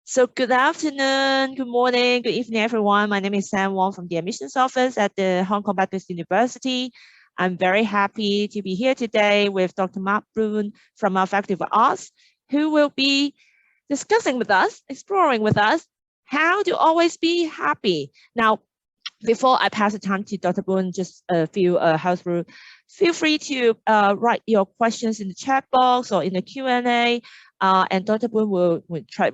So good afternoon, good morning, good evening, everyone. My name is Sam Wong from the admissions office at the Hong Kong Baptist University. I'm very happy to be here today with Dr. Mark Boone from our Faculty of Arts, who will be discussing with us, exploring with us, how to always be happy. Now, before I pass the time to Dr. Boone, just a few house rules. Feel free to write your questions in the chat box or in the Q&A. And Dr. Boone will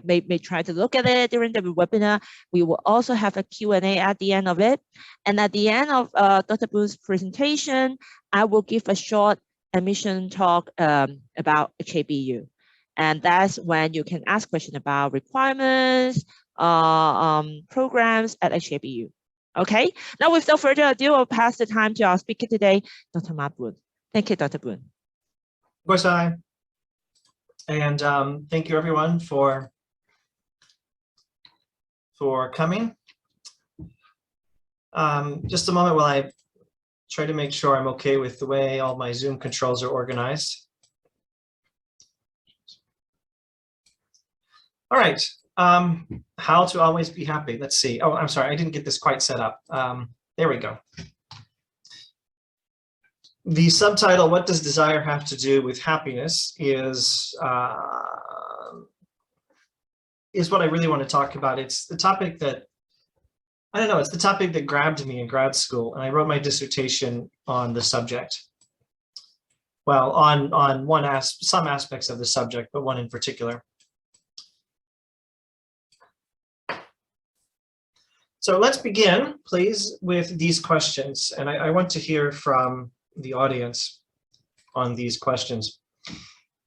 may try to look at it during the webinar. We will also have a Q&A at the end of it. And at the end of Dr. Boone's presentation, I will give a short admission talk about HKBU. And that's when you can ask questions about requirements, programs at HKBU. Okay, now without further ado, I'll pass the time to our speaker today, Dr. Mark Boone. Thank you, Dr. Boone. Of course, and thank you everyone for coming. Just a moment while I try to make sure I'm okay with the way all my Zoom controls are organized. All right. How to always be happy. Let's see. Oh, I'm sorry. I didn't get this quite set up. There we go. The subtitle, What Does Desire Have to Do with Happiness, is what I really want to talk about. It's the topic that, I don't know, it's the topic that grabbed me in grad school. And I wrote my dissertation on the subject. Well, on some aspects of the subject, but one in particular. So let's begin, please, with these questions. And I want to hear from the audience on these questions.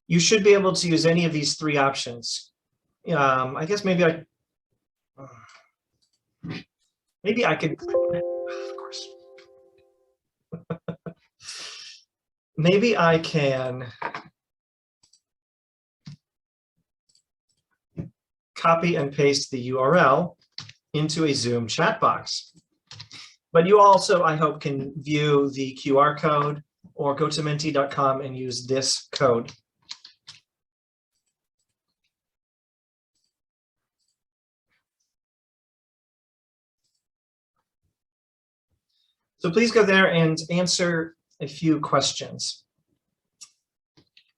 You should be able to use any of these three options. I guess maybe I could, of course. Maybe I can copy and paste the URL into a Zoom chat box. But you also, I hope, can view the QR code or go to menti.com and use this code. So please go there and answer a few questions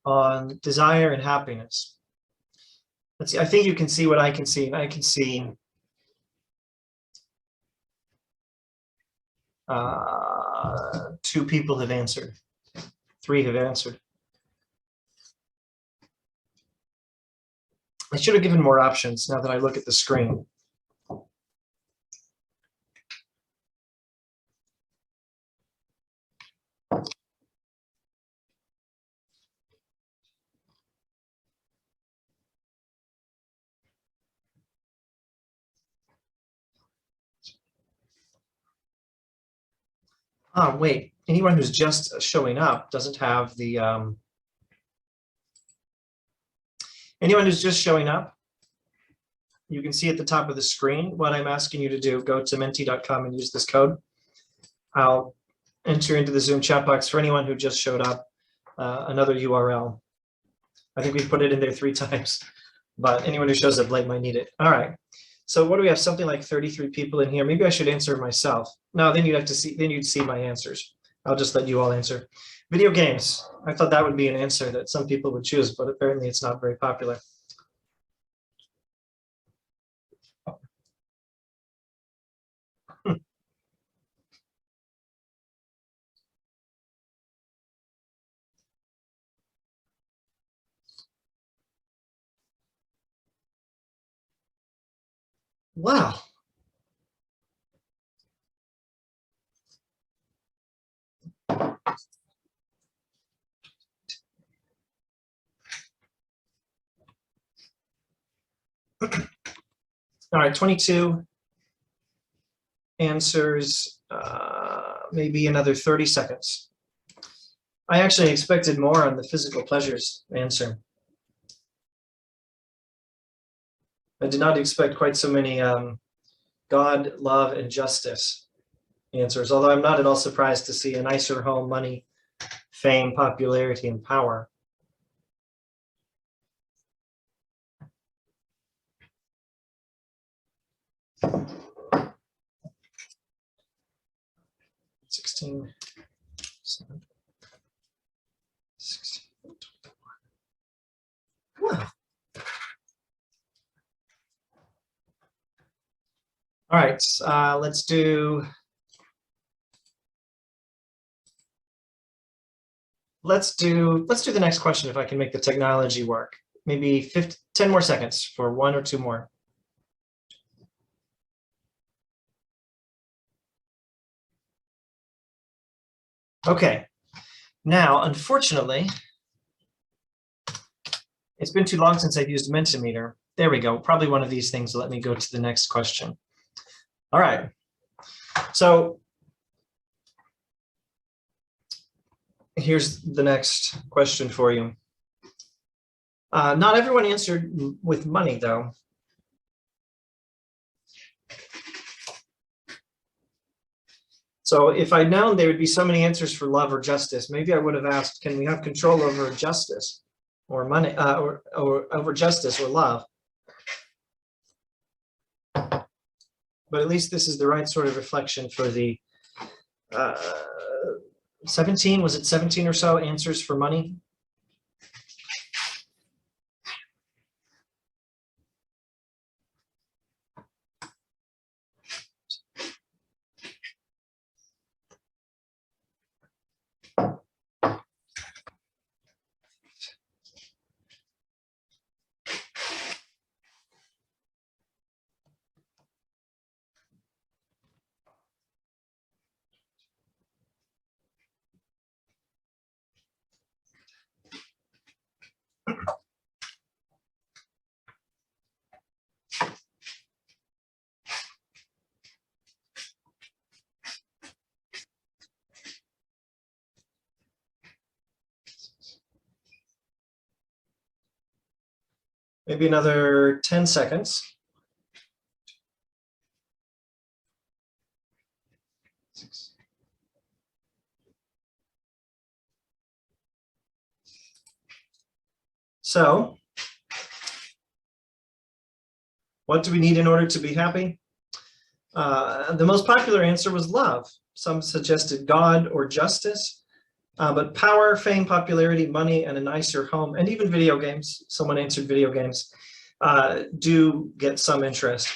on desire and happiness. Let's see, I think you can see what I can see, and I can see two people have answered. Three have answered. I should have given more options now that I look at the screen. Ah, wait, anyone who's just showing up doesn't have the, anyone who's just showing up, you can see at the top of the screen what I'm asking you to do. Go to menti.com and use this code. I'll enter into the Zoom chat box for anyone who just showed up another URL. I think we've put it in there 3 times, but anyone who shows up late might need it. All right. So what do we have? Something like 33 people in here. Maybe I should answer myself. No, then you'd have to see, then you'd see my answers. I'll just let you all answer. Video games. I thought that would be an answer that some people would choose, but apparently it's not very popular. Wow. All right, 22 answers, maybe another 30 seconds. I actually expected more on the physical pleasures answer. I did not expect quite so many God, love, and justice answers, although I'm not at all surprised to see a nicer home, money, fame, popularity, and power. 16, 7, 16, 21. Wow. All right, let's do the next question if I can make the technology work. Maybe 10 more seconds for 1 or 2 more. Okay, now, unfortunately, it's been too long since I've used Mentimeter. There we go. Probably one of these things will let me go to the next question. All right. So here's the next question for you. Not everyone answered with money, though. So if I'd known there would be so many answers for love or justice, maybe I would have asked, can we have control over justice or money, or over justice or love? But at least this is the right sort of reflection for the 17, was it 17 or so answers for money? Maybe another 10 seconds. So, what do we need in order to be happy? The most popular answer was love. Some suggested God or justice, but power, fame, popularity, money, and a nicer home, and even video games, someone answered video games, do get some interest.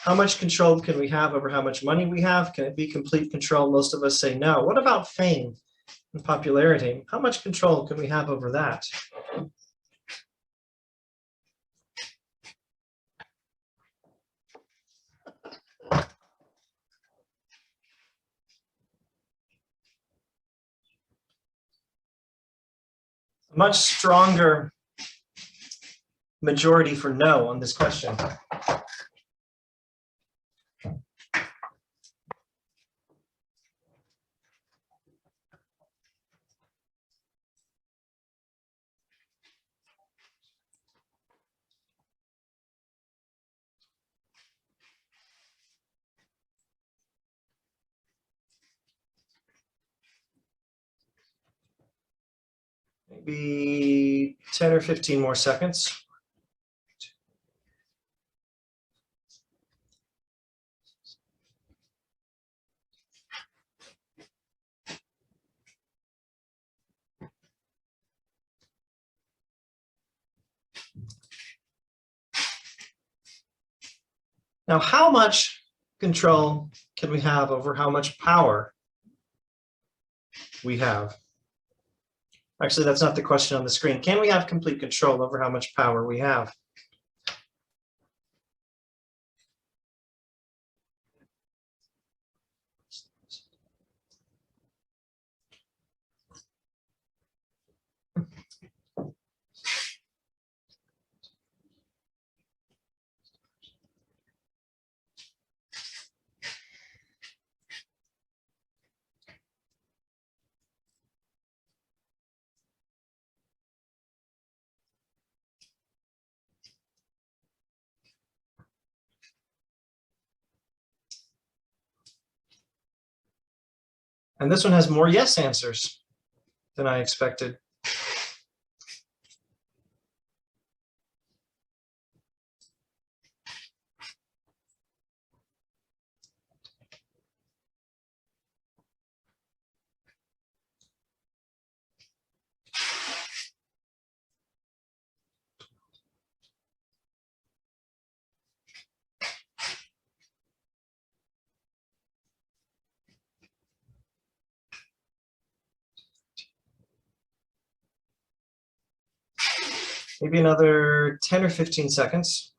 How much control can we have over how much money we have? Can it be complete control? Most of us say no. What about fame and popularity? How much control can we have over that? A much stronger majority for no on this question. Maybe 10 or 15 more seconds. Now, how much control can we have over how much power we have? Actually, that's not the question on the screen. Can we have complete control over how much power we have? And this one has more yes answers than I expected. Maybe another 10 or 15 seconds.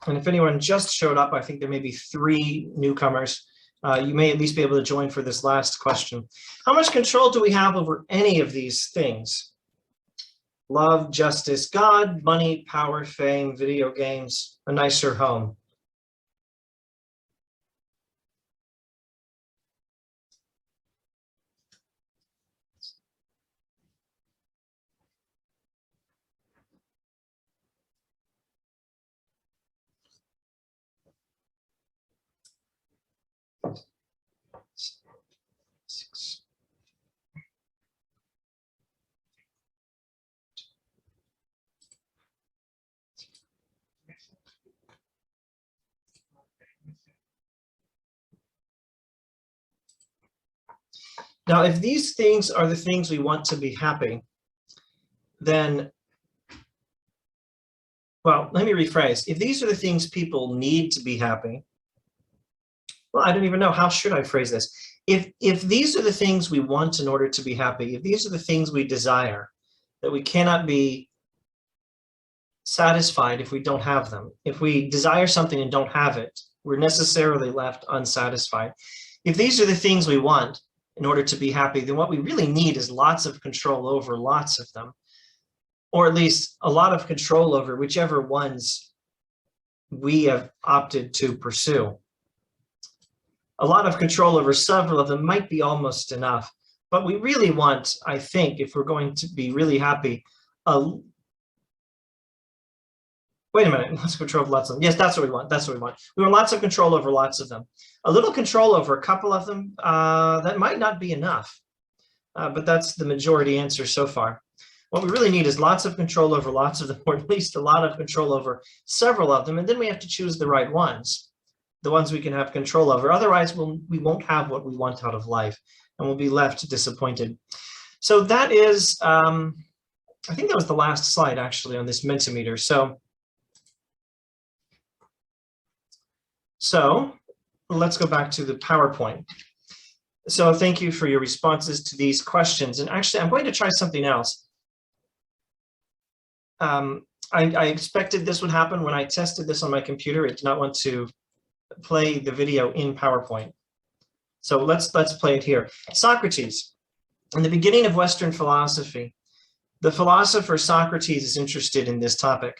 And if anyone just showed up, I think there may be 3 newcomers. You may at least be able to join for this last question. How much control do we have over any of these things? Love, justice, God, money, power, fame, video games, a nicer home. Now, if these things are the things we want to be happy, then, well, let me rephrase. If these are the things people need to be happy, well, I don't even know, how should I phrase this? If these are the things we want in order to be happy, if these are the things we desire, that we cannot be satisfied if we don't have them. If we desire something and don't have it, we're necessarily left unsatisfied. If these are the things we want in order to be happy, then what we really need is lots of control over lots of them, or at least a lot of control over whichever ones we have opted to pursue. A lot of control over several of them might be almost enough, but we really want, I think, if we're going to be really happy, wait a minute, let's control over lots of them. Yes, that's what we want. That's what we want. We want lots of control over lots of them. A little control over a couple of them, that might not be enough, but that's the majority answer so far. What we really need is lots of control over lots of them, or at least a lot of control over several of them, and then we have to choose the right ones, the ones we can have control over. Otherwise, we won't have what we want out of life, and we'll be left disappointed. So that is, I think that was the last slide, actually, on this Mentimeter. So let's go back to the PowerPoint. So thank you for your responses to these questions. And actually, I'm going to try something else. I expected this would happen when I tested this on my computer. It did not want to play the video in PowerPoint. So let's play it here. Socrates, in the beginning of Western philosophy, the philosopher Socrates is interested in this topic.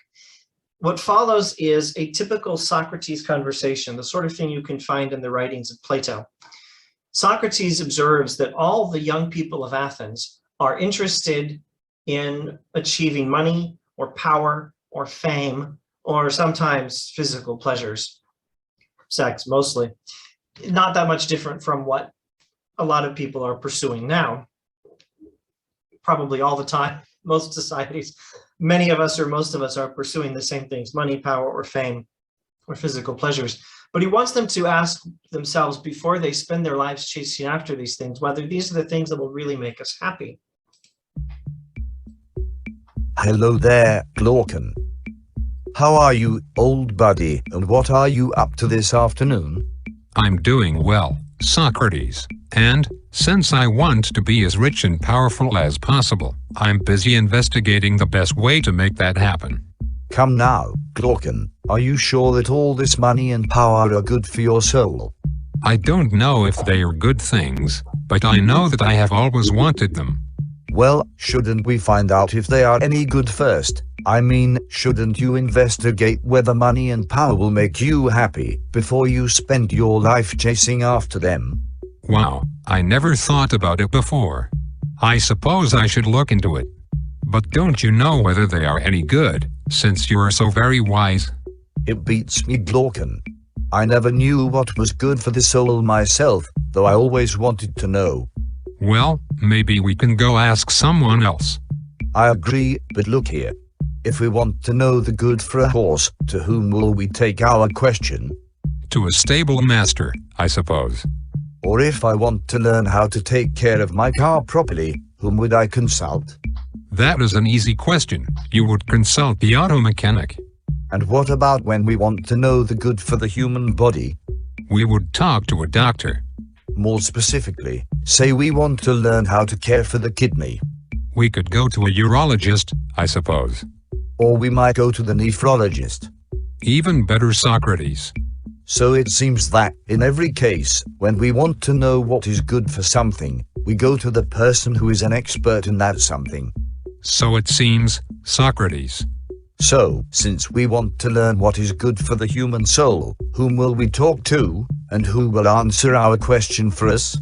What follows is a typical Socrates conversation, the sort of thing you can find in the writings of Plato. Socrates observes that all the young people of Athens are interested in achieving money or power or fame, or sometimes physical pleasures, sex mostly. Not that much different from what a lot of people are pursuing now, probably all the time, most societies. Many of us, or most of us, are pursuing the same things: money, power, or fame, or physical pleasures. But he wants them to ask themselves, before they spend their lives chasing after these things, whether these are the things that will really make us happy. Hello there, Glaucon. How are you, old buddy, and what are you up to this afternoon? I'm doing well, Socrates, and since I want to be as rich and powerful as possible, I'm busy investigating the best way to make that happen. Come now, Glaucon, are you sure that all this money and power are good for your soul? I don't know if they are good things, but I know that I have always wanted them. Well, shouldn't we find out if they are any good first? I mean, shouldn't you investigate whether money and power will make you happy before you spend your life chasing after them? Wow, I never thought about it before. I suppose I should look into it. But don't you know whether they are any good, since you are so very wise? It beats me, Glaucon. I never knew what was good for the soul myself, though I always wanted to know. Well, maybe we can go ask someone else. I agree, but look here. If we want to know the good for a horse, to whom will we take our question? To a stable master, I suppose. Or if I want to learn how to take care of my car properly, whom would I consult? That is an easy question. You would consult the auto mechanic. And what about when we want to know the good for the human body? We would talk to a doctor. More specifically, say we want to learn how to care for the kidney. We could go to a urologist, I suppose. Or we might go to the nephrologist. Even better, Socrates. So it seems that, in every case, when we want to know what is good for something, we go to the person who is an expert in that something. So it seems, Socrates. So, since we want to learn what is good for the human soul, whom will we talk to, and who will answer our question for us?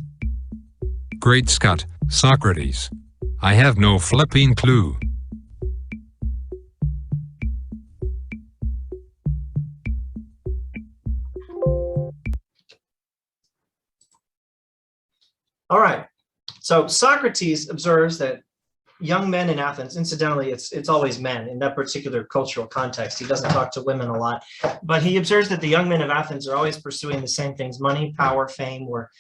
Great Scott, Socrates. I have no flipping clue. All right. So Socrates observes that young men in Athens, incidentally, it's always men in that particular cultural context. He doesn't talk to women a lot, but he observes that the young men of Athens are always pursuing the same things: money, power, fame, or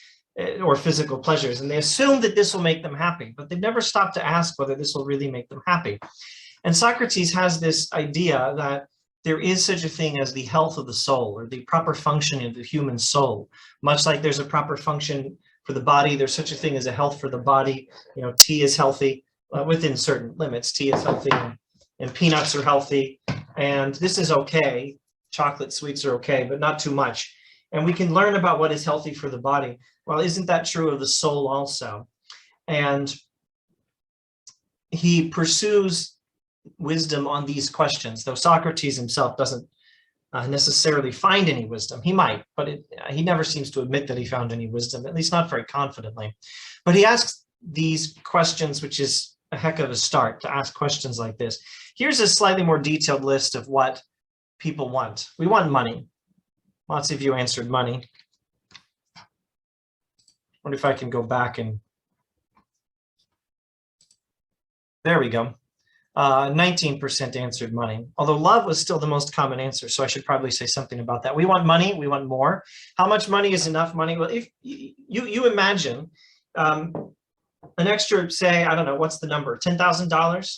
physical pleasures. And they assume that this will make them happy, but they've never stopped to ask whether this will really make them happy. And Socrates has this idea that there is such a thing as the health of the soul, or the proper function of the human soul. Much like there's a proper function for the body, there's such a thing as a health for the body. You know, tea is healthy within certain limits. Tea is healthy, and peanuts are healthy, and this is okay. Chocolate sweets are okay, but not too much. And we can learn about what is healthy for the body. Well, isn't that true of the soul also? And he pursues wisdom on these questions, though Socrates himself doesn't necessarily find any wisdom. He might, but he never seems to admit that he found any wisdom, at least not very confidently. But he asks these questions, which is a heck of a start to ask questions like this. Here's a slightly more detailed list of what people want. We want money. Lots of you answered money. I wonder if I can go back and, there we go. 19% answered money, although love was still the most common answer. So I should probably say something about that. We want money. We want more. How much money is enough money? Well, if you imagine an extra, say, I don't know, what's the number? $10,000,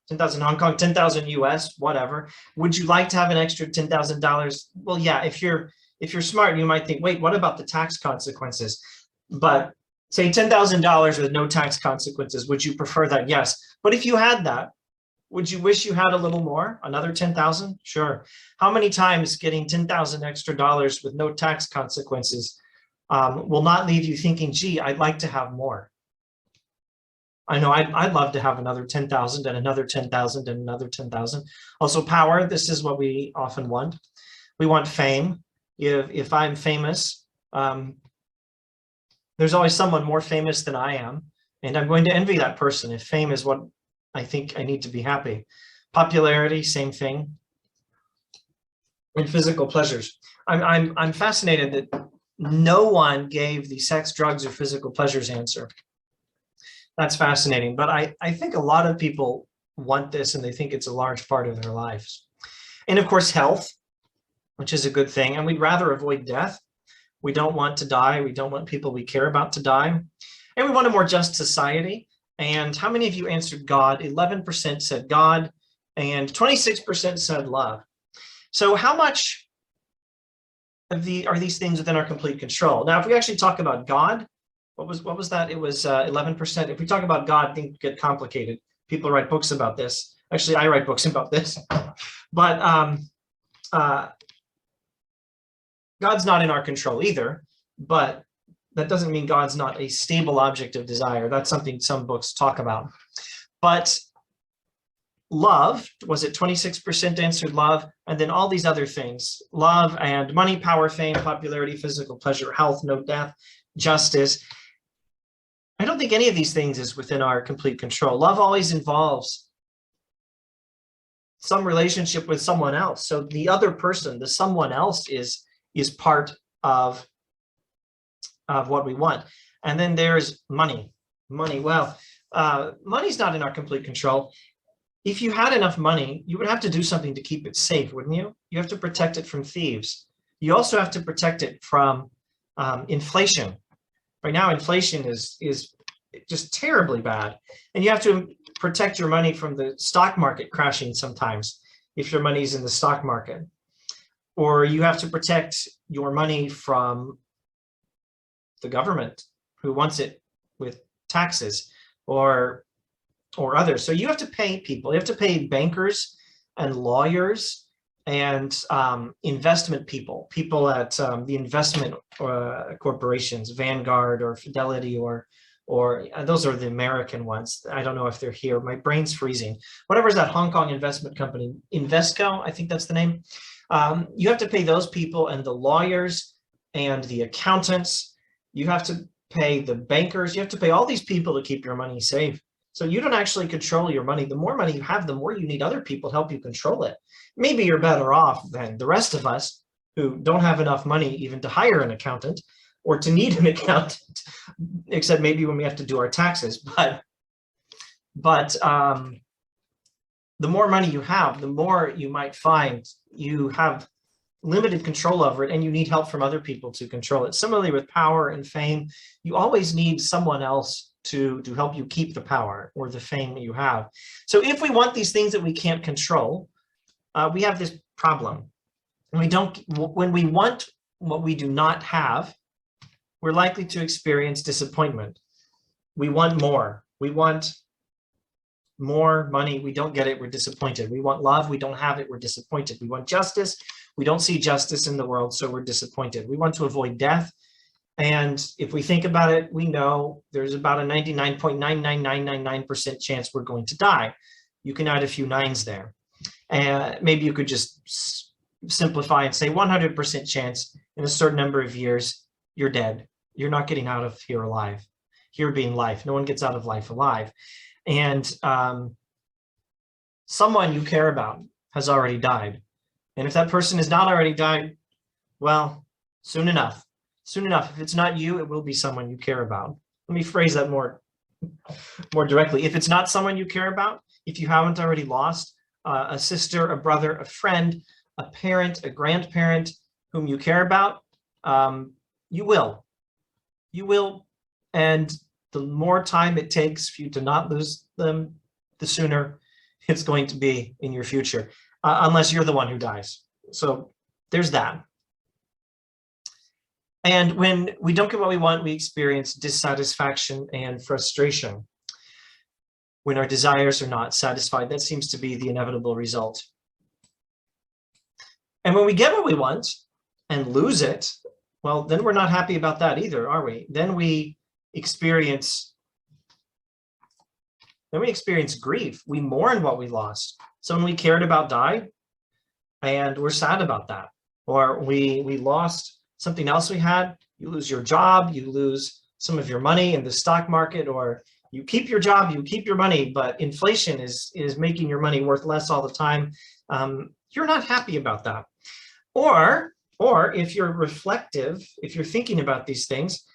10,000 Hong Kong, 10,000 US, whatever. Would you like to have an extra $10,000? Well, yeah, if you're smart, you might think, wait, what about the tax consequences? But say $10,000 with no tax consequences. Would you prefer that? Yes. But if you had that, would you wish you had a little more? Another 10,000? Sure. How many times getting 10,000 extra dollars with no tax consequences will not leave you thinking, gee, I'd like to have more. I know I'd love to have another 10,000 and another 10,000 and another 10,000. Also power, this is what we often want. We want fame. If I'm famous, there's always someone more famous than I am, and I'm going to envy that person if fame is what I think I need to be happy. Popularity, same thing. And physical pleasures. I'm fascinated that no one gave the sex, drugs, or physical pleasures answer. That's fascinating, but I think a lot of people want this and they think it's a large part of their lives. And of course, health, which is a good thing, and we'd rather avoid death. We don't want to die. We don't want people we care about to die. And we want a more just society. And how many of you answered God? 11% said God, and 26% said love. So how much of are these things within our complete control? Now, if we actually talk about God, what was that? It was 11%. If we talk about God, things get complicated. People write books about this. Actually, I write books about this. But God's not in our control either, but that doesn't mean God's not a stable object of desire. That's something some books talk about. But love, was it 26% answered love? And then all these other things, love and money, power, fame, popularity, physical pleasure, health, no death, justice. I don't think any of these things is within our complete control. Love always involves some relationship with someone else. So the other person, the someone else is part of what we want. And then there's money. Well, money's not in our complete control. If you had enough money, you would have to do something to keep it safe, wouldn't you? You have to protect it from thieves. You also have to protect it from inflation. Right now, inflation is just terribly bad. And you have to protect your money from the stock market crashing sometimes if your money's in the stock market. Or you have to protect your money from the government who wants it with taxes or others. So you have to pay people. You have to pay bankers and lawyers and investment people at the investment corporations, Vanguard or Fidelity or those are the American ones. I don't know if they're here. My brain's freezing. Whatever is that Hong Kong investment company, Invesco, I think that's the name. You have to pay those people and the lawyers and the accountants. You have to pay the bankers. You have to pay all these people to keep your money safe. So you don't actually control your money. The more money you have, the more you need other people to help you control it. Maybe you're better off than the rest of us who don't have enough money even to hire an accountant or to need an accountant, except maybe when we have to do our taxes. But the more money you have, the more you might find you have limited control over it and you need help from other people to control it. Similarly with power and fame, you always need someone else to help you keep the power or the fame that you have. So if we want these things that we can't control, we have this problem. When we want what we do not have, we're likely to experience disappointment. We want more. We want more money. We don't get it. We're disappointed. We want love. We don't have it. We're disappointed. We want justice. We don't see justice in the world, so we're disappointed. We want to avoid death. And if we think about it, we know there's about a 99.99999% chance we're going to die. You can add a few nines there. And maybe you could just simplify and say 100% chance in a certain number of years, you're dead. You're not getting out of here alive. Here being life. No one gets out of life alive. And someone you care about has already died. And if that person has not already died, well, soon enough. Soon enough, if it's not you, it will be someone you care about. Let me phrase that more directly. If it's not someone you care about, if you haven't already lost a sister, a brother, a friend, a parent, a grandparent whom you care about, you will. You will. And the more time it takes for you to not lose them, the sooner it's going to be in your future, unless you're the one who dies. So there's that. And when we don't get what we want, we experience dissatisfaction and frustration. When our desires are not satisfied, that seems to be the inevitable result. And when we get what we want and lose it, well, then we're not happy about that either, are we? Then we experience grief. We mourn what we lost. Someone we cared about died, and we're sad about that. Or we lost something else we had. You lose your job, you lose some of your money in the stock market, or you keep your job, you keep your money, but inflation is making your money worth less all the time. You're not happy about that. Or if you're reflective, if you're thinking about these things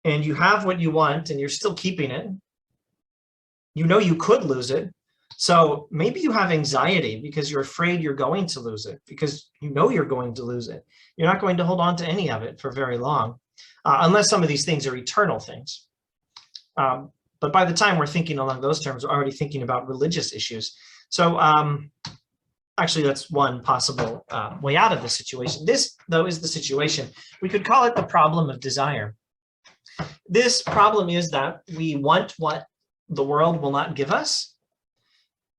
and you have what you want and you're still keeping it, you know you could lose it. So maybe you have anxiety because you're afraid you're going to lose it, because you know you're going to lose it. You're not going to hold on to any of it for very long, unless some of these things are eternal things. But by the time we're thinking along those terms, we're already thinking about religious issues. So actually, that's one possible way out of the situation. This, though, is the situation. We could call it the problem of desire. This problem is that we want what the world will not give us.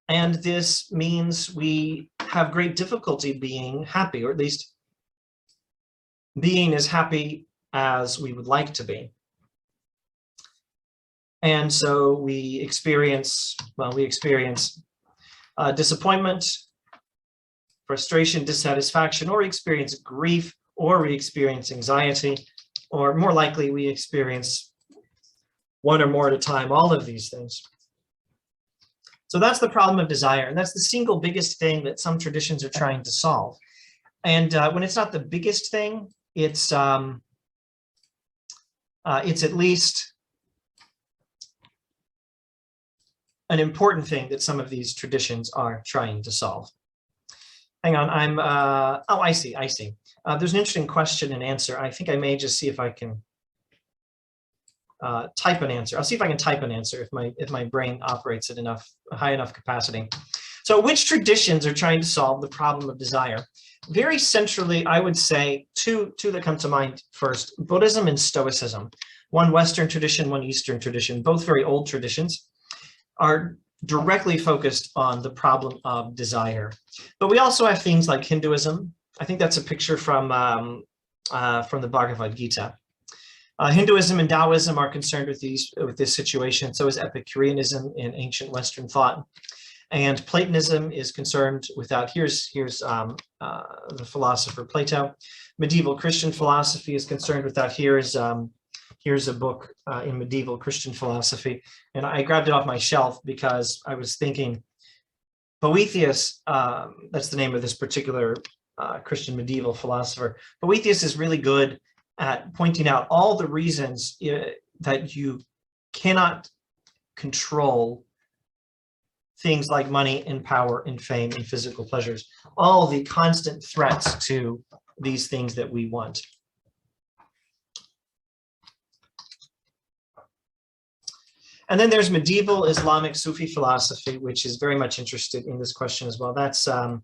And this means we have great difficulty being happy, or at least being as happy as we would like to be. And so we experience disappointment, frustration, dissatisfaction, or we experience grief, or we experience anxiety, or more likely we experience one or more at a time, all of these things. So that's the problem of desire, and that's the single biggest thing that some traditions are trying to solve. And when it's not the biggest thing, it's at least an important thing that some of these traditions are trying to solve. Hang on, oh, I see. There's an interesting question and answer. I think I may just see if I can type an answer. I'll see if I can type an answer if my brain operates at high enough capacity. So which traditions are trying to solve the problem of desire? Very centrally, I would say two that come to mind first: Buddhism and Stoicism. One Western tradition, one Eastern tradition, both very old traditions, are directly focused on the problem of desire. But we also have things like Hinduism. I think that's a picture from the Bhagavad Gita. Hinduism and Taoism are concerned with this situation. So is Epicureanism in ancient Western thought. And Platonism is concerned with that. Here's the philosopher Plato. Medieval Christian philosophy is concerned with that. Here's a book in medieval Christian philosophy, and I grabbed it off my shelf because I was thinking Boethius, that's the name of this particular Christian medieval philosopher. Boethius is really good at pointing out all the reasons that you cannot control things like money and power and fame and physical pleasures, all the constant threats to these things that we want. And then there's medieval Islamic Sufi philosophy, which is very much interested in this question as well. That's a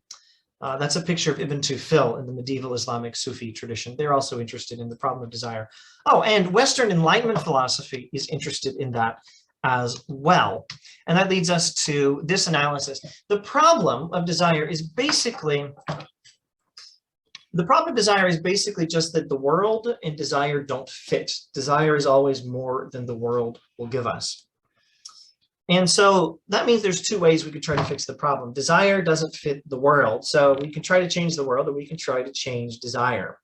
picture of Ibn Tufil in the medieval Islamic Sufi tradition. They're also interested in the problem of desire. Oh, and Western Enlightenment philosophy is interested in that as well. And that leads us to this analysis. The problem of desire is basically just that the world and desire don't fit. Desire is always more than the world will give us. And so that means there's two ways we could try to fix the problem. Desire doesn't fit the world. So we can try to change the world, or we can try to change desire.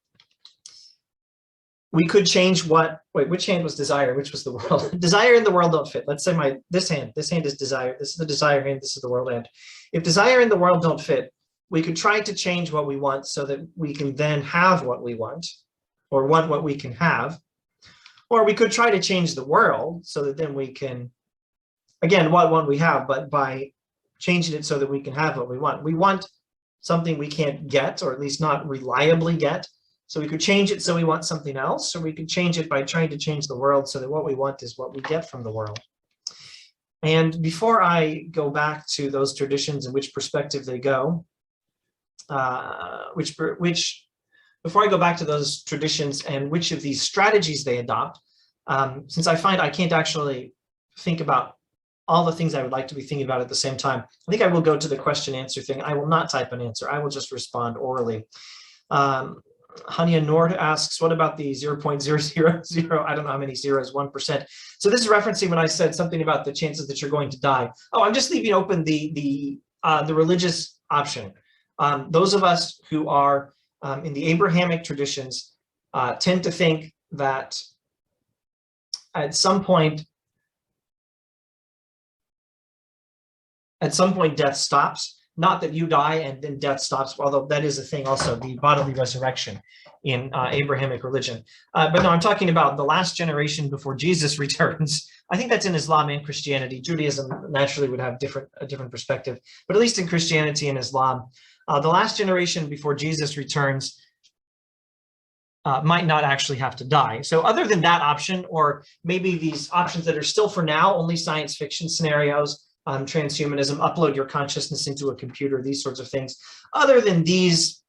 We could change which hand was desire, which was the world? Desire and the world don't fit. Let's say this hand is desire. This is the desire hand, this is the world hand. If desire and the world don't fit, we could try to change what we want so that we can then have what we want, or want what we can have. Or we could try to change the world so that then we can, again, what one we have, but by changing it so that we can have what we want. We want something we can't get, or at least not reliably get. So we could change it so we want something else, or we could change it by trying to change the world so that what we want is what we get from the world. And before I go back to those traditions and which perspective they go, before I go back to those traditions and which of these strategies they adopt, since I find I can't actually think about all the things I would like to be thinking about at the same time, I think I will go to the question answer thing. I will not type an answer. I will just respond orally. Hania Nord asks, what about the 0.000, I don't know how many zeros, 1%. So this is referencing when I said something about the chances that you're going to die. Oh, I'm just leaving open the religious option. Those of us who are in the Abrahamic traditions tend to think that at some point death stops. Not that you die and then death stops, although that is a thing also, the bodily resurrection in Abrahamic religion. But no, I'm talking about the last generation before Jesus returns. I think that's in Islam and Christianity. Judaism naturally would have a different perspective, but at least in Christianity and Islam, the last generation before Jesus returns might not actually have to die. So other than that option, or maybe these options that are still for now only science fiction scenarios, transhumanism, upload your consciousness into a computer, these sorts of things. Other than these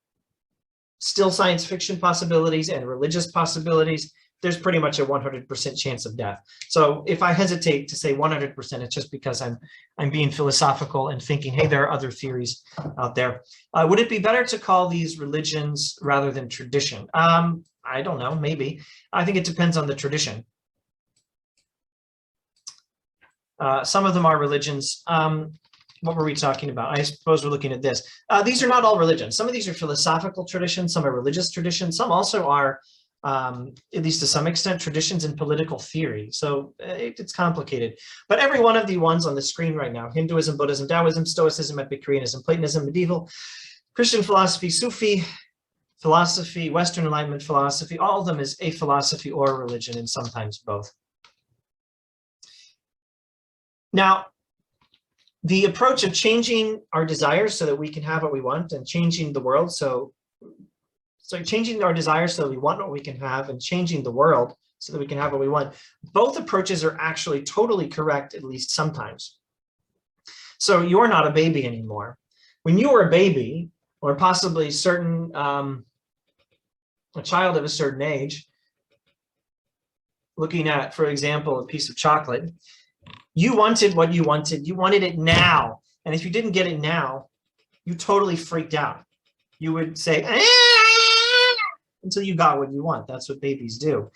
still science fiction possibilities and religious possibilities, there's pretty much a 100% chance of death. So if I hesitate to say 100%, it's just because I'm being philosophical and thinking, hey, there are other theories out there. Would it be better to call these religions rather than tradition? I don't know, maybe. I think it depends on the tradition. Some of them are religions. What were we talking about? I suppose we're looking at this. These are not all religions. Some of these are philosophical traditions, some are religious traditions, some also are, at least to some extent, traditions in political theory. So it's complicated. But every one of the ones on the screen right now, Hinduism, Buddhism, Taoism, Stoicism, Epicureanism, Platonism, medieval, Christian philosophy, Sufi philosophy, Western Enlightenment philosophy, all of them is a philosophy or a religion, and sometimes both. Now, the approach of changing our desires so that we can have what we want, and changing the world, so changing our desires so that we want what we can have, and changing the world so that we can have what we want. Both approaches are actually totally correct, at least sometimes. So you're not a baby anymore. When you were a baby, or possibly certain, a child of a certain age, looking at, for example, a piece of chocolate, you wanted what you wanted it now. And if you didn't get it now, you totally freaked out. You would say, "Ah!" until you got what you want. That's what babies do.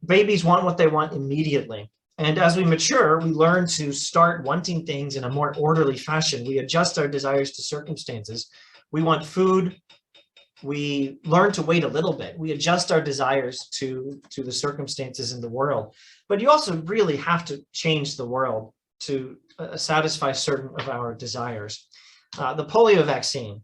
Babies want what they want immediately. And as we mature, we learn to start wanting things in a more orderly fashion. We adjust our desires to circumstances. We want food. We learn to wait a little bit. We adjust our desires to the circumstances in the world. But you also really have to change the world to satisfy certain of our desires. The polio vaccine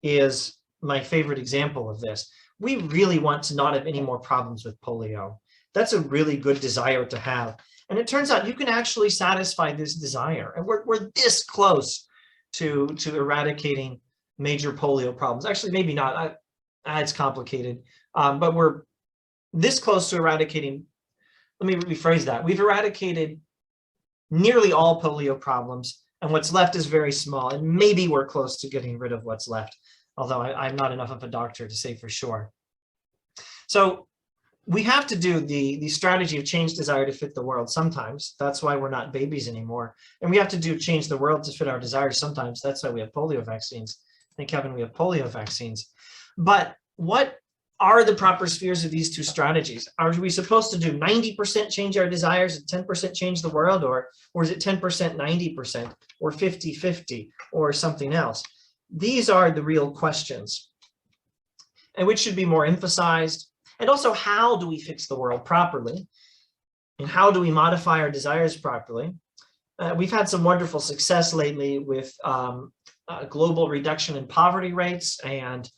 is my favorite example of this. We really want to not have any more problems with polio. That's a really good desire to have. And it turns out you can actually satisfy this desire. And we're this close to eradicating major polio problems. Actually, maybe not. It's complicated. But we're this close to eradicating. Let me rephrase that. We've eradicated nearly all polio problems, and what's left is very small. And maybe we're close to getting rid of what's left, although I'm not enough of a doctor to say for sure. So we have to do the strategy of change desire to fit the world sometimes. That's why we're not babies anymore. And we have to do change the world to fit our desires sometimes. That's why we have polio vaccines. Thank heaven we have polio vaccines. But what are the proper spheres of these two strategies? Are we supposed to do 90% change our desires and 10% change the world? Or is it 10%, 90%, or 50-50, or something else? These are the real questions. And which should be more emphasized? And also, how do we fix the world properly? And how do we modify our desires properly? We've had some wonderful success lately with global reduction in poverty rates and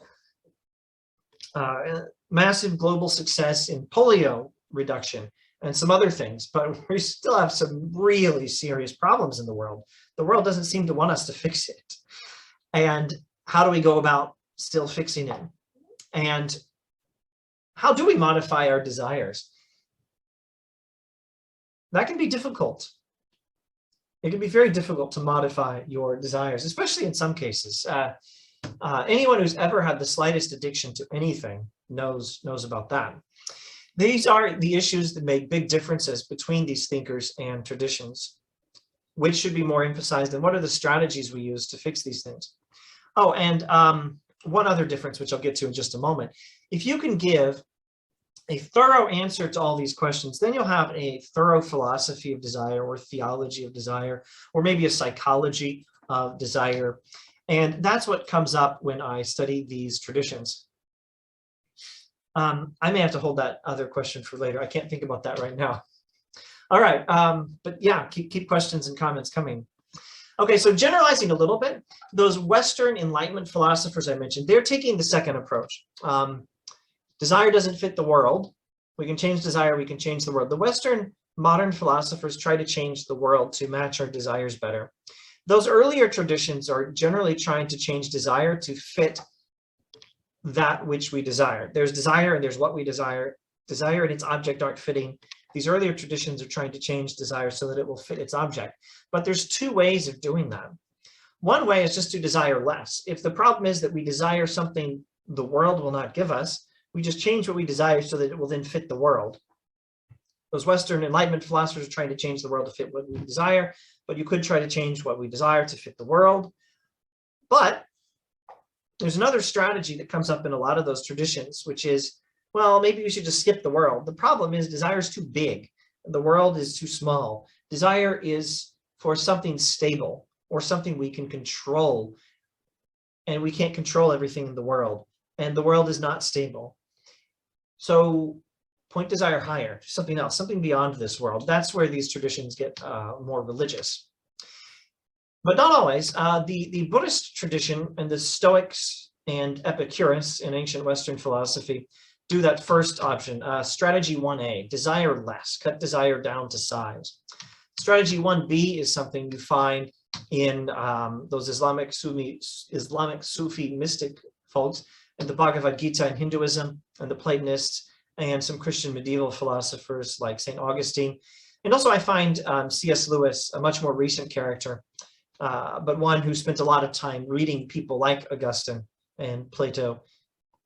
massive global success in polio reduction and some other things, but we still have some really serious problems in the world. The world doesn't seem to want us to fix it. And how do we go about still fixing it? And how do we modify our desires? That can be difficult. It can be very difficult to modify your desires, especially in some cases. Anyone who's ever had the slightest addiction to anything knows about that. These are the issues that make big differences between these thinkers and traditions. Which should be more emphasized, and what are the strategies we use to fix these things? Oh, and one other difference, which I'll get to in just a moment. If you can give a thorough answer to all these questions, then you'll have a thorough philosophy of desire, or theology of desire, or maybe a psychology of desire. And that's what comes up when I study these traditions. I may have to hold that other question for later. I can't think about that right now. All right, but yeah, keep questions and comments coming. Okay, so generalizing a little bit, those Western Enlightenment philosophers I mentioned, they're taking the second approach. Desire doesn't fit the world. We can change desire, we can change the world. The Western modern philosophers try to change the world to match our desires better. Those earlier traditions are generally trying to change desire to fit that which we desire. There's desire and there's what we desire. Desire and its object aren't fitting. These earlier traditions are trying to change desire so that it will fit its object. But there's two ways of doing that. One way is just to desire less. If the problem is that we desire something the world will not give us, we just change what we desire so that it will then fit the world. Those Western Enlightenment philosophers are trying to change the world to fit what we desire, but you could try to change what we desire to fit the world. But there's another strategy that comes up in a lot of those traditions, which is, well, maybe we should just skip the world. The problem is desire is too big. The world is too small. Desire is for something stable or something we can control. And we can't control everything in the world. And the world is not stable. So point desire higher, something else, something beyond this world. That's where these traditions get more religious. But not always. The Buddhist tradition and the Stoics and Epicurus in ancient Western philosophy do that first option. Strategy 1A, desire less, cut desire down to size. Strategy 1B is something you find in those Islamic Sufi mystic folks, and the Bhagavad Gita in Hinduism, and the Platonists, and some Christian medieval philosophers like St. Augustine. And also I find C.S. Lewis a much more recent character, but one who spent a lot of time reading people like Augustine and Plato.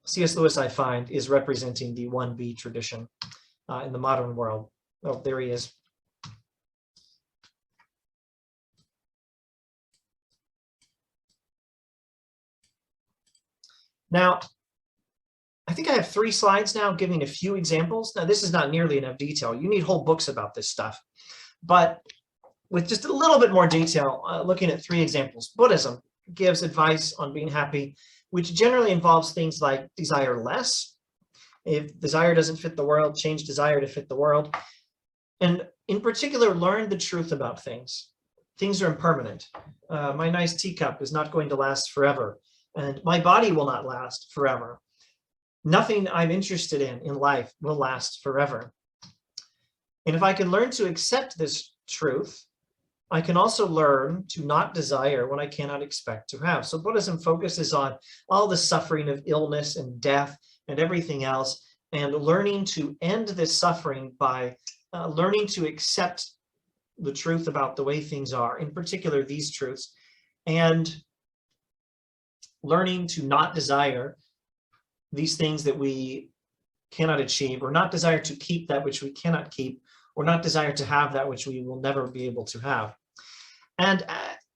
C.S. Lewis, I find, is representing the 1B tradition in the modern world. Oh, there he is. Now, I think I have 3 slides now giving a few examples. Now, this is not nearly enough detail. You need whole books about this stuff. But with just a little bit more detail, looking at 3 examples. Buddhism gives advice on being happy, which generally involves things like desire less. If desire doesn't fit the world, change desire to fit the world. And in particular, learn the truth about things. Things are impermanent. My nice teacup is not going to last forever, and my body will not last forever. Nothing I'm interested in life will last forever. And if I can learn to accept this truth, I can also learn to not desire what I cannot expect to have. So Buddhism focuses on all the suffering of illness and death and everything else, and learning to end this suffering by learning to accept the truth about the way things are, in particular these truths, and learning to not desire these things that we cannot achieve, or not desire to keep that which we cannot keep, or not desire to have that which we will never be able to have. And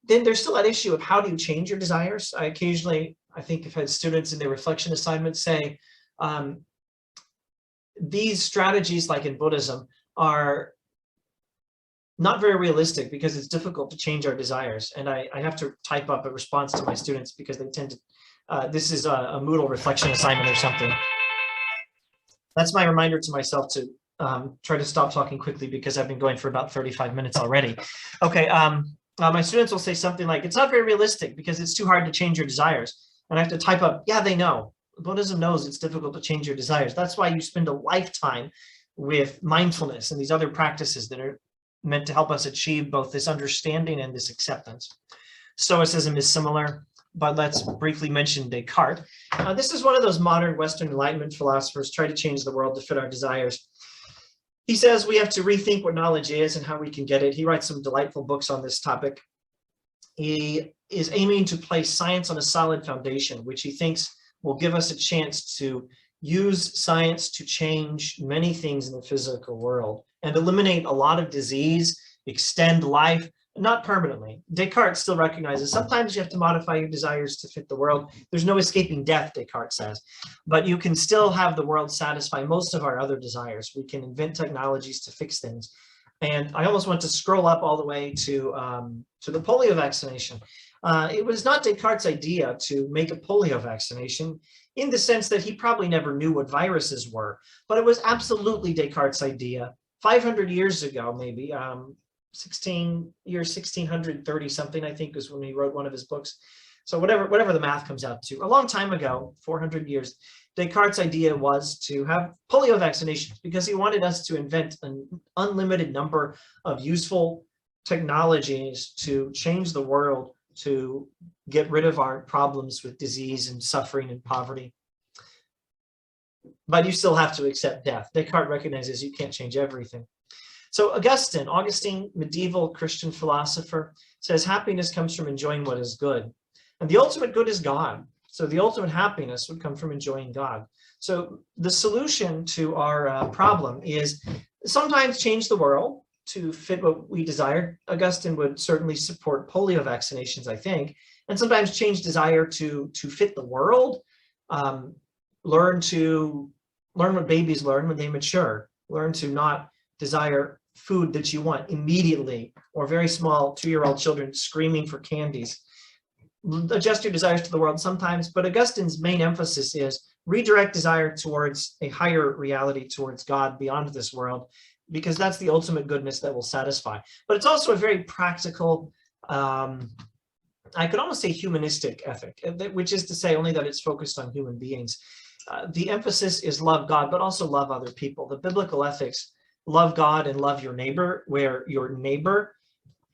then there's still that issue of how do you change your desires? I occasionally, I think I've had students in their reflection assignments say, these strategies, like in Buddhism, are not very realistic because it's difficult to change our desires. And I have to type up a response to my students because they tend to, this is a Moodle reflection assignment or something. That's my reminder to myself to try to stop talking quickly because I've been going for about 35 minutes already. Okay, my students will say something like, it's not very realistic because it's too hard to change your desires. And I have to type up, yeah, they know. Buddhism knows it's difficult to change your desires. That's why you spend a lifetime with mindfulness and these other practices that are meant to help us achieve both this understanding and this acceptance. Stoicism is similar, but let's briefly mention Descartes. This is one of those modern Western Enlightenment philosophers try to change the world to fit our desires. He says we have to rethink what knowledge is and how we can get it. He writes some delightful books on this topic. He is aiming to place science on a solid foundation, which he thinks will give us a chance to use science to change many things in the physical world and eliminate a lot of disease, extend life, not permanently. Descartes still recognizes sometimes you have to modify your desires to fit the world. There's no escaping death, Descartes says, but you can still have the world satisfy most of our other desires. We can invent technologies to fix things. And I almost want to scroll up all the way to the polio vaccination. It was not Descartes' idea to make a polio vaccination in the sense that he probably never knew what viruses were, but it was absolutely Descartes' idea 500 years ago, maybe, 1630 something, I think, was when he wrote one of his books. So whatever the math comes out to, a long time ago, 400 years, Descartes' idea was to have polio vaccinations because he wanted us to invent an unlimited number of useful technologies to change the world, to get rid of our problems with disease and suffering and poverty. But you still have to accept death. Descartes recognizes you can't change everything. So Augustine, medieval Christian philosopher, says happiness comes from enjoying what is good. And the ultimate good is God. So the ultimate happiness would come from enjoying God. So the solution to our problem is sometimes change the world to fit what we desire. Augustine would certainly support polio vaccinations, I think, and sometimes change desire to fit the world. Learn what babies learn when they mature. Learn to not desire food that you want immediately, or very small 2-year-old children screaming for candies. Adjust your desires to the world sometimes, but Augustine's main emphasis is redirect desire towards a higher reality, towards God beyond this world, because that's the ultimate goodness that will satisfy. But it's also a very practical, I could almost say humanistic ethic, which is to say only that it's focused on human beings. The emphasis is love God, but also love other people. The biblical ethics, love God and love your neighbor, where your neighbor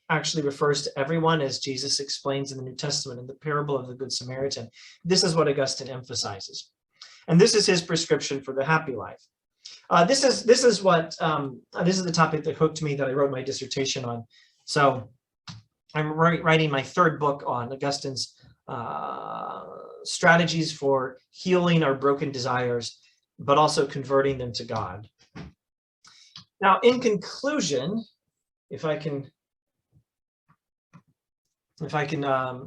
actually refers to everyone, as Jesus explains in the New Testament in the parable of the Good Samaritan. This is what Augustine emphasizes. And this is his prescription for the happy life. This is the topic that hooked me, that I wrote my dissertation on. So I'm writing my third book on Augustine's strategies for healing our broken desires, but also converting them to God. Now, in conclusion, if I can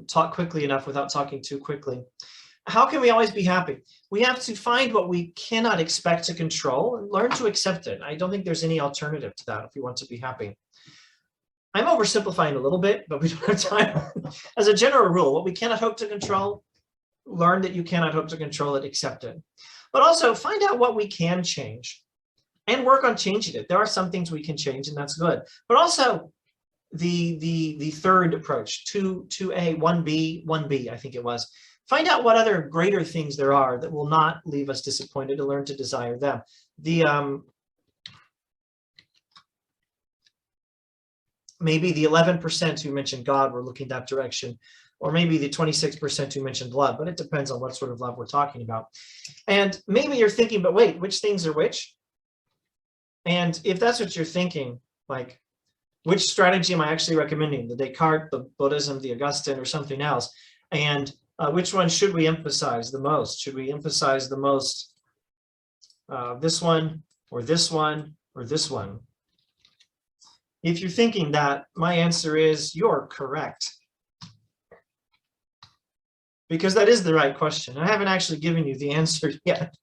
talk quickly enough without talking too quickly, how can we always be happy? We have to find what we cannot expect to control and learn to accept it. I don't think there's any alternative to that if we want to be happy. I'm oversimplifying a little bit, but we don't have time. As a general rule, what we cannot hope to control, learn that you cannot hope to control it, accept it. But also find out what we can change and work on changing it. There are some things we can change, and that's good. But also the third approach, 2A, 1B, 1B, I think it was. Find out what other greater things there are that will not leave us disappointed, to learn to desire them. Maybe the 11% who mentioned God were looking that direction, or maybe the 26% who mentioned love, but it depends on what sort of love we're talking about. And maybe you're thinking, but wait, which things are which? And if that's what you're thinking, like, which strategy am I actually recommending? The Descartes, the Buddhism, the Augustine, or something else? And which one should we emphasize the most? Should we emphasize the most this one, or this one, or this one? If you're thinking that, my answer is you're correct. Because that is the right question. I haven't actually given you the answer yet.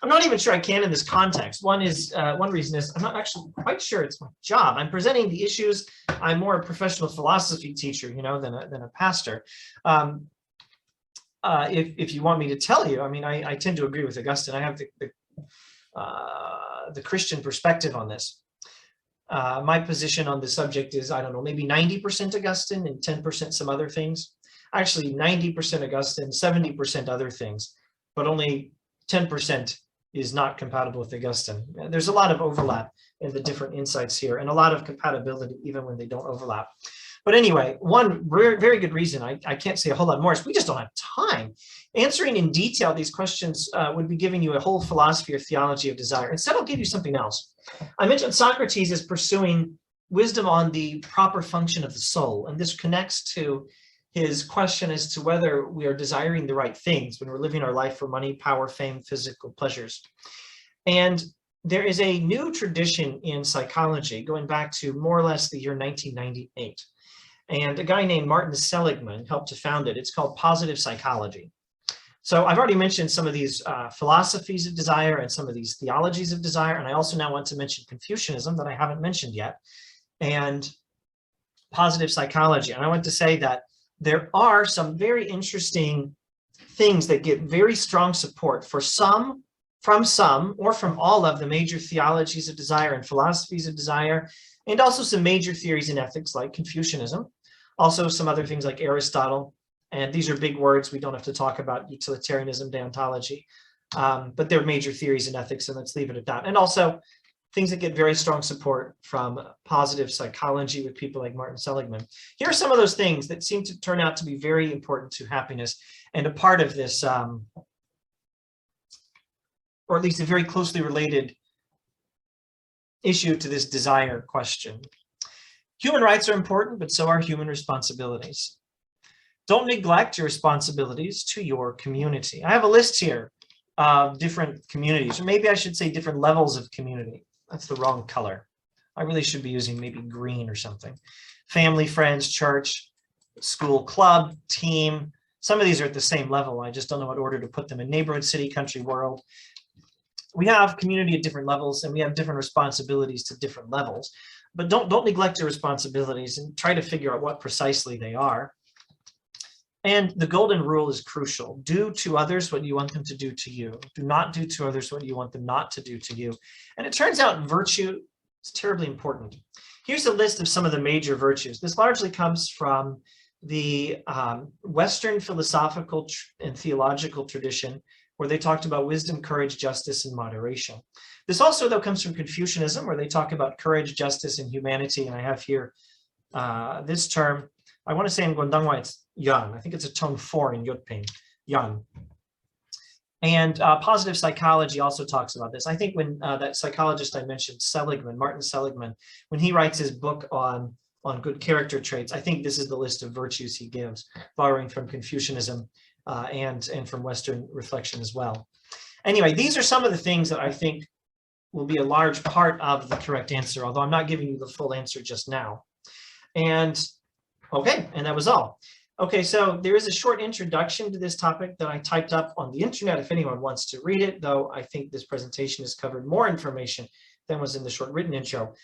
I'm not even sure I can in this context. One reason is I'm not actually quite sure it's my job. I'm presenting the issues. I'm more a professional philosophy teacher, than a pastor. If you want me to tell you, I mean, I tend to agree with Augustine. I have the Christian perspective on this. My position on the subject is, I don't know, maybe 90% Augustine and 10% some other things. Actually, 90% Augustine, 70% other things, but only 10% is not compatible with Augustine. There's a lot of overlap in the different insights here, and a lot of compatibility even when they don't overlap. But anyway, one very good reason, I can't say a whole lot more, is we just don't have time. Answering in detail these questions would be giving you a whole philosophy or theology of desire. Instead, I'll give you something else. I mentioned Socrates is pursuing wisdom on the proper function of the soul, and this connects to his question as to whether we are desiring the right things when we're living our life for money, power, fame, physical pleasures. And there is a new tradition in psychology going back to more or less the year 1998. And a guy named Martin Seligman helped to found it. It's called positive psychology. So I've already mentioned some of these philosophies of desire and some of these theologies of desire. And I also now want to mention Confucianism that I haven't mentioned yet, and positive psychology. And I want to say that there are some very interesting things that get very strong support from some or from all of the major theologies of desire and philosophies of desire, and also some major theories in ethics like Confucianism, also some other things like Aristotle. And these are big words. We don't have to talk about utilitarianism, deontology, but they're major theories in ethics, and let's leave it at that. And also things that get very strong support from positive psychology with people like Martin Seligman. Here are some of those things that seem to turn out to be very important to happiness and a part of this, or at least a very closely related issue to this desire question. Human rights are important, but so are human responsibilities. Don't neglect your responsibilities to your community. I have a list here of different communities, or maybe I should say different levels of community. That's the wrong color. I really should be using maybe green or something. Family, friends, church, school, club, team. Some of these are at the same level. I just don't know what order to put them in: neighborhood, city, country, world. We have community at different levels, and we have different responsibilities to different levels. But don't neglect your responsibilities, and try to figure out what precisely they are. And the golden rule is crucial. Do to others what you want them to do to you. Do not do to others what you want them not to do to you. And it turns out virtue is terribly important. Here's a list of some of the major virtues. This largely comes from the Western philosophical and theological tradition, where they talked about wisdom, courage, justice, and moderation. This also, though, comes from Confucianism, where they talk about courage, justice, and humanity. And I have here this term. I want to say in Guangdongwa it's yan. I think it's a tone 4 in Yotping, yan. And positive psychology also talks about this. I think when that psychologist I mentioned, Seligman, Martin Seligman, when he writes his book on good character traits, I think this is the list of virtues he gives, borrowing from Confucianism and from Western reflection as well. Anyway, these are some of the things that I think will be a large part of the correct answer, although I'm not giving you the full answer just now. And okay, and that was all. Okay, so there is a short introduction to this topic that I typed up on the internet if anyone wants to read it, though I think this presentation has covered more information than was in the short written intro.